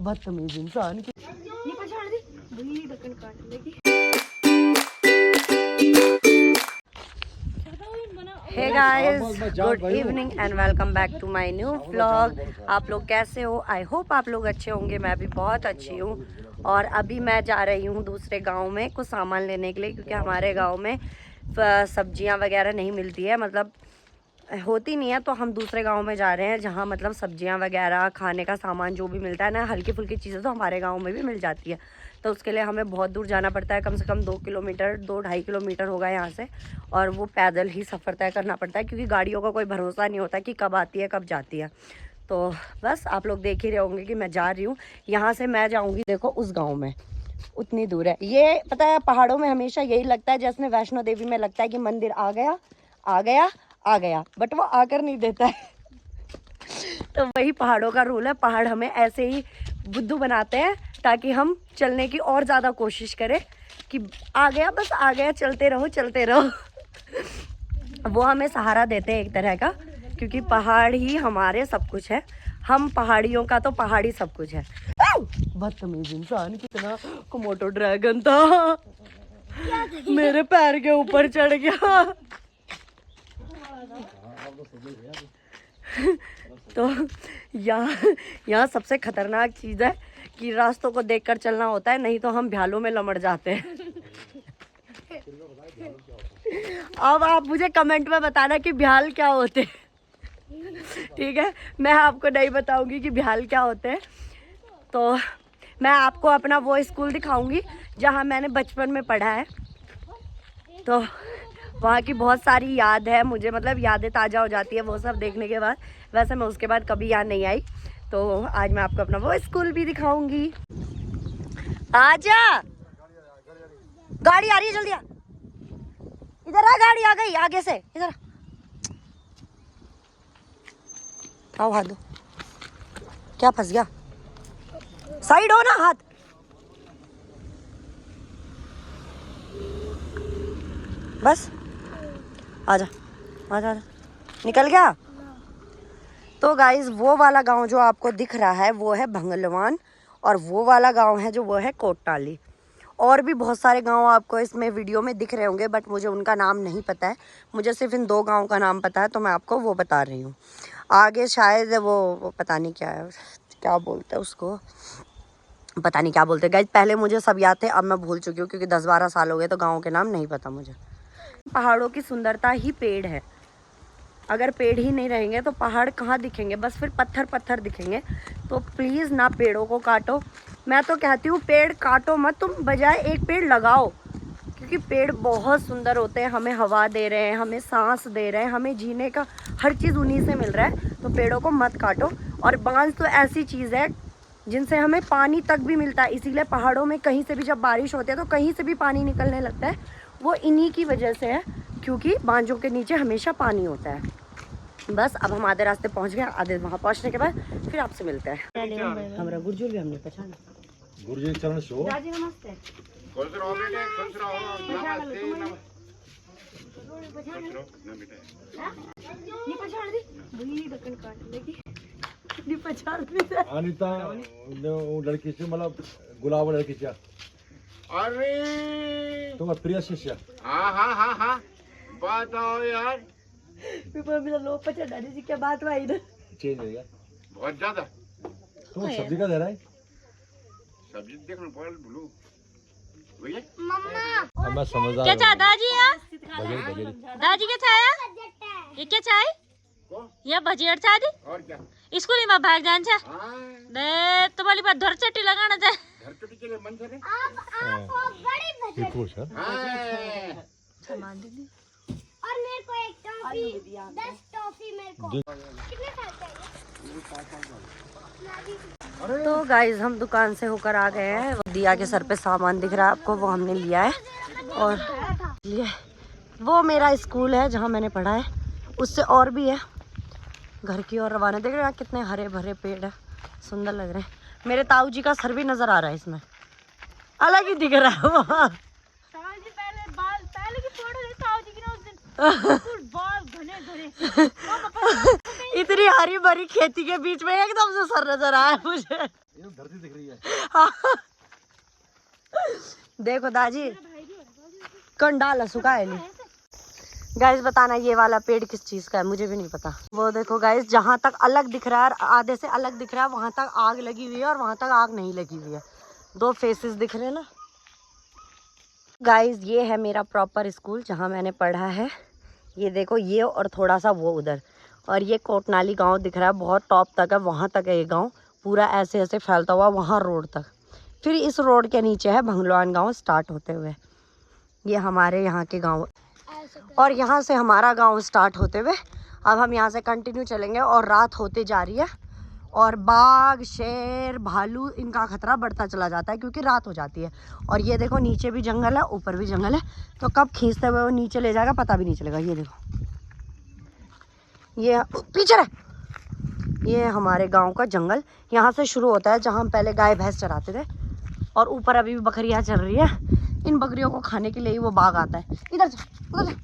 बदतमीज इंसान की। Hey guys, good evening and welcome back to my new vlog. आप लोग कैसे हो? आई होप आप लोग अच्छे होंगे। मैं भी बहुत अच्छी हूँ। और अभी मैं जा रही हूँ दूसरे गांव में कुछ सामान लेने के लिए, क्योंकि हमारे गांव में सब्जियां वगैरह नहीं मिलती है, मतलब होती नहीं है। तो हम दूसरे गांव में जा रहे हैं जहां मतलब सब्जियां वगैरह, खाने का सामान जो भी मिलता है ना, हल्की फुल्की चीज़ें तो हमारे गांव में भी मिल जाती है। तो उसके लिए हमें बहुत दूर जाना पड़ता है, कम से कम 2 किलोमीटर 2-2.5 किलोमीटर होगा यहाँ से। और वो पैदल ही सफ़र तय करना पड़ता है, क्योंकि गाड़ियों का कोई भरोसा नहीं होता कि कब आती है कब जाती है। तो बस आप लोग देख ही रहे होंगे कि मैं जा रही हूँ। यहाँ से मैं जाऊँगी देखो उस गाँव में, उतनी दूर है। ये पता है पहाड़ों में हमेशा यही लगता है, जैसे वैष्णो देवी में लगता है कि मंदिर आ गया आ गया आ गया, बट वो आकर नहीं देता है। तो वही पहाड़ों का रूल है। पहाड़ हमें ऐसे ही बुद्धू बनाते हैं ताकि हम चलने की और ज़्यादा कोशिश करें कि आ गया, बस आ गया, चलते रहो चलते रहो। वो हमें सहारा देते हैं एक तरह का, क्योंकि पहाड़ ही हमारे सब कुछ है। हम पहाड़ियों का तो पहाड़ी सब कुछ है। बदतमीज इंसान, कितना कोमोडो ड्रैगन था, मेरे पैर के ऊपर चढ़ गया। तो यहाँ सबसे खतरनाक चीज़ है कि रास्तों को देखकर चलना होता है, नहीं तो हम भ्यालों में लमड़ जाते हैं। अब आप मुझे कमेंट में बताना कि भ्याल क्या होते हैं, ठीक है? मैं आपको नहीं बताऊंगी कि भ्याल क्या होते हैं। तो मैं आपको अपना वो स्कूल दिखाऊंगी जहाँ मैंने बचपन में पढ़ा है। तो वहाँ की बहुत सारी याद है मुझे, मतलब यादें ताज़ा हो जाती है वो सब देखने के बाद। वैसे मैं उसके बाद कभी यहाँ नहीं आई, तो आज मैं आपको अपना वो स्कूल भी दिखाऊंगी। आजा, गाड़ी आ रही है, जल्दी आ। इधर आ, गाड़ी आ गई आगे से, इधर आओ। हाथ दो, क्या फंस गया? साइड हो ना, हाथ। बस आजा आजा आजा, निकल गया। तो गाइज वो वाला गांव जो आपको दिख रहा है वो है भंगलवान, और वो वाला गांव है जो वो है कोटाली। और भी बहुत सारे गांव आपको इसमें वीडियो में दिख रहे होंगे, बट मुझे उनका नाम नहीं पता है। मुझे सिर्फ इन 2 गांव का नाम पता है, तो मैं आपको वो बता रही हूँ। आगे शायद वो पता नहीं क्या है, क्या बोलते हैं उसको, पता नहीं क्या बोलते हैं गाइज। पहले मुझे सब याद थे, अब मैं भूल चुकी हूँ, क्योंकि 10-12 साल हो गए, तो गाँव के नाम नहीं पता मुझे। पहाड़ों की सुंदरता ही पेड़ है। अगर पेड़ ही नहीं रहेंगे तो पहाड़ कहाँ दिखेंगे? बस फिर पत्थर पत्थर दिखेंगे। तो प्लीज़ ना पेड़ों को काटो। मैं तो कहती हूँ पेड़ काटो मत, तुम बजाय एक पेड़ लगाओ, क्योंकि पेड़ बहुत सुंदर होते हैं। हमें हवा दे रहे हैं, हमें सांस दे रहे हैं, हमें जीने का हर चीज़ उन्हीं से मिल रहा है। तो पेड़ों को मत काटो। और बांस तो ऐसी चीज़ है जिनसे हमें पानी तक भी मिलता है। इसीलिए पहाड़ों में कहीं से भी जब बारिश होती है तो कहीं से भी पानी निकलने लगता है। वो इन्हीं की वजह से है, क्योंकि बांझों के नीचे हमेशा पानी होता है। बस अब हम आधे रास्ते पहुंच गए। आधे वहाँ पहुंचने के बाद फिर आपसे मिलते हैं। हमारा गुर्जर भी हमने पहचाना। गुरुजी चरण शो दादी नमस्ते। अनिता लड़की से मतलब गुलाब लड़की से। अरे तुम्हारा प्रिय शिष्य। हाँ बताओ यार। लो पचा दादी जी क्या बात हुआ इधर? चेंज हो गया बहुत ज्यादा। तुम सब्जी का दे रहा है? सब्जी देखना पड़ा ब्लू। मम्मा मैं समझदार क्या चाह दादी? बजरी दादी क्या चाहे? ये क्या चाहे? ये भजिया चाह दी? और क्या? स्कूल में भाग जान छा। दे तुम्हारी बात धर चट्टी लगाना चाहे। घर चोटी के लिए मन करे। आपको बड़ी बजरी खुश है। सामान दीदी। और मेरे को एक टॉफी 10 टॉफी मेरे को कितने साल चाहिए? तो गाइज हम दुकान से होकर आ गए हैं। दिया के सर पे सामान दिख रहा है आपको, वो हमने लिया है। और लिए वो मेरा स्कूल है जहाँ मैंने पढ़ा है, उससे और भी है। घर की ओर रवाना। देख रहे हैं कितने हरे भरे पेड़ है, सुंदर लग रहे हैं। मेरे ताऊ जी का सर भी नजर आ रहा है इसमें, अलग ही दिख रहा है वो। इतनी हरी भरी खेती के बीच में एकदम से सर नजर आया मुझे। ये धरती दिख रही है। देखो दादी कंडाला सुखा है नहीं। गाइस बताना ये वाला पेड़ किस चीज का है, मुझे भी नहीं पता। वो देखो गाइस जहाँ तक अलग दिख रहा है, आधे से अलग दिख रहा है, वहां तक आग लगी हुई है और वहां तक आग नहीं लगी हुई है। दो फेसेस दिख रहे हैं ना। गाइस ये है मेरा प्रॉपर स्कूल जहाँ मैंने पढ़ा है। ये देखो ये और थोड़ा सा वो उधर, और ये कोटनाली गांव दिख रहा है, बहुत टॉप तक है, वहाँ तक है ये गांव पूरा ऐसे ऐसे फैलता हुआ वहाँ रोड तक। फिर इस रोड के नीचे है भंगलवान गांव स्टार्ट होते हुए। ये हमारे यहाँ के गांव, और यहाँ से हमारा गांव स्टार्ट होते हुए अब हम यहाँ से कंटिन्यू चलेंगे। और रात होते जा रही है और बाघ शेर भालू इनका खतरा बढ़ता चला जाता है क्योंकि रात हो जाती है। और ये देखो नीचे भी जंगल है ऊपर भी जंगल है, तो कब खींचते हुए वो नीचे ले जाएगा पता भी नहीं चलेगा। ये देखो ये पीछे है, ये हमारे गांव का जंगल यहाँ से शुरू होता है जहाँ हम पहले गाय भैंस चराते थे। और ऊपर अभी भी बकरियाँ चल रही है, इन बकरियों को खाने के लिए ही वो बाघ आता है। इधर से उधर से।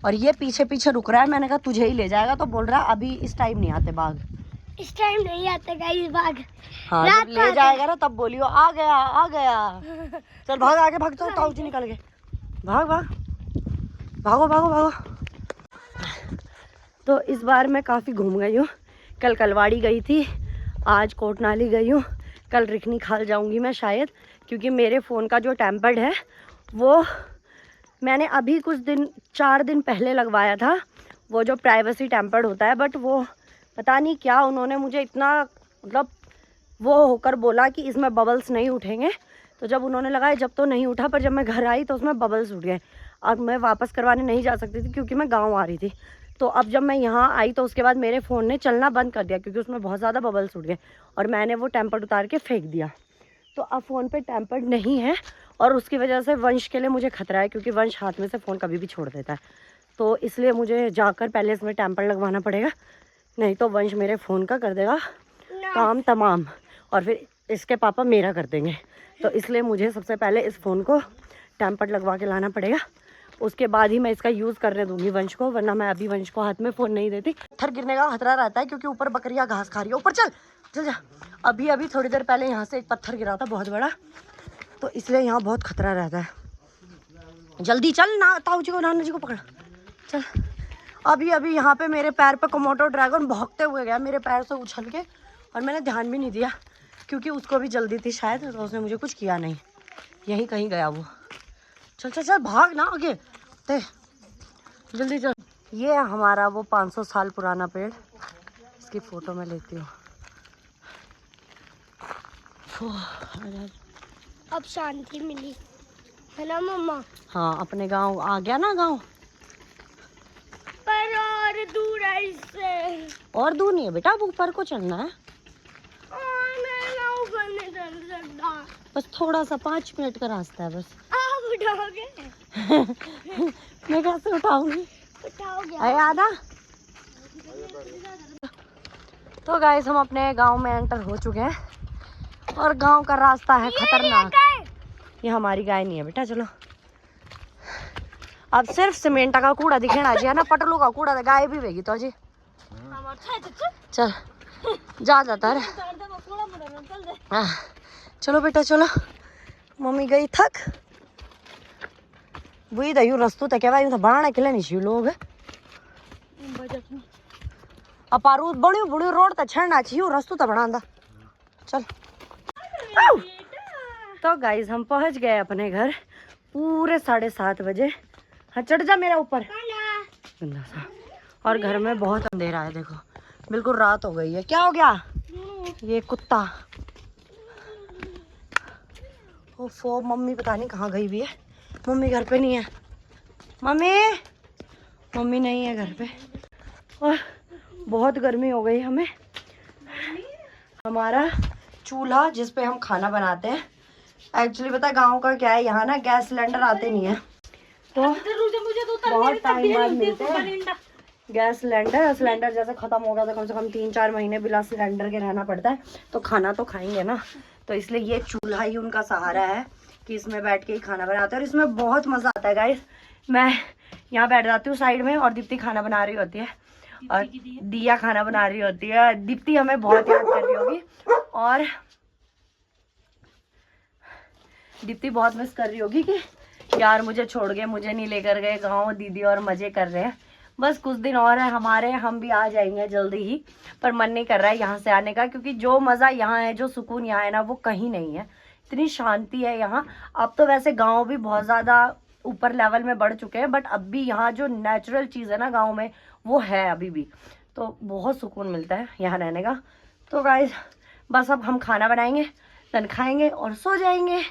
और ये पीछे पीछे रुक रहा है, मैंने कहा तुझे ही ले जाएगा, तो बोल रहा है अभी इस टाइम नहीं आते बाघ। इस टाइम नहीं आते गाइस बाघ। हाँ जब ले जाएगा ना तब बोलियो आ गया आ गया। चल भाग आगे भाग, चल ताऊ जी निकल गए, भाग भाग भागो भागो भागो। तो इस बार मैं काफ़ी घूम गई हूँ। कल कलवाड़ी गई थी, आज कोटनाली गई हूँ, कल रिखनी खाल जाऊँगी मैं शायद, क्योंकि मेरे फ़ोन का जो टेम्पर्ड है वो मैंने अभी कुछ दिन 4 दिन पहले लगवाया था, वो जो प्राइवेसी टेम्पर्ड होता है। बट वो पता नहीं क्या उन्होंने मुझे इतना मतलब वो होकर बोला कि इसमें बबल्स नहीं उठेंगे। तो जब उन्होंने लगाया जब तो नहीं उठा, पर जब मैं घर आई तो उसमें बबल्स उठ गए। और मैं वापस करवाने नहीं जा सकती थी क्योंकि मैं गाँव आ रही थी। तो अब जब मैं यहाँ आई तो उसके बाद मेरे फ़ोन ने चलना बंद कर दिया क्योंकि उसमें बहुत ज़्यादा बबल्स उठ गए और मैंने वो टेम्पर्ड उतार के फेंक दिया। तो अब फ़ोन पे टेम्पर्ड नहीं है और उसकी वजह से वंश के लिए मुझे खतरा है क्योंकि वंश हाथ में से फ़ोन कभी भी छोड़ देता है। तो इसलिए मुझे जाकर पहले इसमें टेम्पर्ड लगवाना पड़ेगा, नहीं तो वंश मेरे फ़ोन का कर देगा काम तमाम और फिर इसके पापा मेरा कर देंगे। तो इसलिए मुझे सबसे पहले इस फ़ोन को टेम्पर्ड लगवा के लाना पड़ेगा, उसके बाद ही मैं इसका यूज़ करने दूंगी वंश को, वरना मैं अभी वंश को हाथ में फ़ोन नहीं देती। पत्थर गिरने का खतरा रहता है क्योंकि ऊपर बकरियां घास खा रही है। ऊपर चल चल जा। अभी अभी थोड़ी देर पहले यहाँ से एक पत्थर गिरा था बहुत बड़ा, तो इसलिए यहाँ बहुत खतरा रहता है। जल्दी चल ना, ताऊ जी को नाना जी को पकड़ चल। अभी अभी यहाँ पे मेरे पैर पे कोमोडो ड्रैगन भौंकते हुए गया मेरे पैर से उछल के, और मैंने ध्यान भी नहीं दिया क्योंकि उसको भी जल्दी थी शायद, तो उसने मुझे कुछ किया नहीं, यहीं कहीं गया वो। चल चल चल भाग ना आगे ते, जल्दी चल। ये है हमारा वो 500 साल पुराना पेड़, इसकी फ़ोटो मैं लेती हूँ। अब शांति मिली है ना मम्मा। हाँ अपने गांव आ गया ना गांव, पर और दूर है इससे। और दूर नहीं है बेटा, अब ऊपर को चलना है। मैं ना ऊपर नहीं चल सकता, बस थोड़ा सा 5 मिनट का रास्ता है बस। आप उठाओगे? मैं कैसे उठाऊंगी, उठाओगे? अरे आधा। तो गाइस हम अपने गांव में एंटर हो चुके हैं और गांव का रास्ता है खतरनाक। ये हमारी गाय नहीं है बेटा, चलो। अब सिर्फ सीमेंट का कूड़ा दिखेना चाहिए ना, पटलू का कूड़ा गाय भी वेगी तो जी। चल जा जाता है। हाँ चलो बेटा चलो, मम्मी गई थक बुई दयू रस्तू तक यूं तो बनाने के लिए नहीं चाहिए लोग। अपारू बड़ी बड़ी रोड तक छड़ना चाहिए, रस्तू तो बना। चल तो गाइस हम पहुंच गए अपने घर पूरे 7:30 बजे। हाँ चढ़ जा मेरे ऊपर गंदा सा। और घर में बहुत अंधेरा है, देखो बिल्कुल रात हो गई है। क्या हो गया? ये कुत्ता ओफो, मम्मी पता नहीं कहाँ गई हुई है। मम्मी घर पे नहीं है, मम्मी नहीं है घर पे। और बहुत गर्मी हो गई हमें। हमारा चूल्हा जिस पे हम खाना बनाते हैं, एक्चुअली पता है गाँव का क्या है, यहाँ ना गैस सिलेंडर आते नहीं है, तो बहुत टाइम बाद मिलते हैं गैस सिलेंडर। सिलेंडर जैसे ख़त्म हो गया तो कम से कम 3-4 महीने बिना सिलेंडर के रहना पड़ता है, तो खाना तो खाएंगे ना। तो इसलिए ये चूल्हा ही उनका सहारा है कि इसमें बैठ के ही खाना बनाते हैं। और इसमें बहुत मज़ा आता है गाइस। मैं यहाँ बैठ जाती हूँ साइड में और दीप्ति खाना बना रही होती है और दिया खाना बना रही होती है। दीप्ति हमें बहुत याद कर रही होगी और दीप्ति बहुत मिस कर रही होगी कि यार मुझे छोड़ गए, मुझे नहीं लेकर गए गाँव, दीदी और मज़े कर रहे हैं। बस कुछ दिन और है हमारे, हम भी आ जाएंगे जल्दी ही, पर मन नहीं कर रहा है यहाँ से आने का, क्योंकि जो मज़ा यहाँ है, जो सुकून यहाँ है ना, वो कहीं नहीं है। इतनी शांति है यहाँ। अब तो वैसे गांव भी बहुत ज़्यादा ऊपर लेवल में बढ़ चुके हैं, बट अब भी यहाँ जो नेचुरल चीज़ है ना गांव में, वो है अभी भी। तो बहुत सुकून मिलता है यहाँ रहने का। तो गाइस बस अब हम खाना बनाएंगे, देन खाएंगे और सो जाएंगे।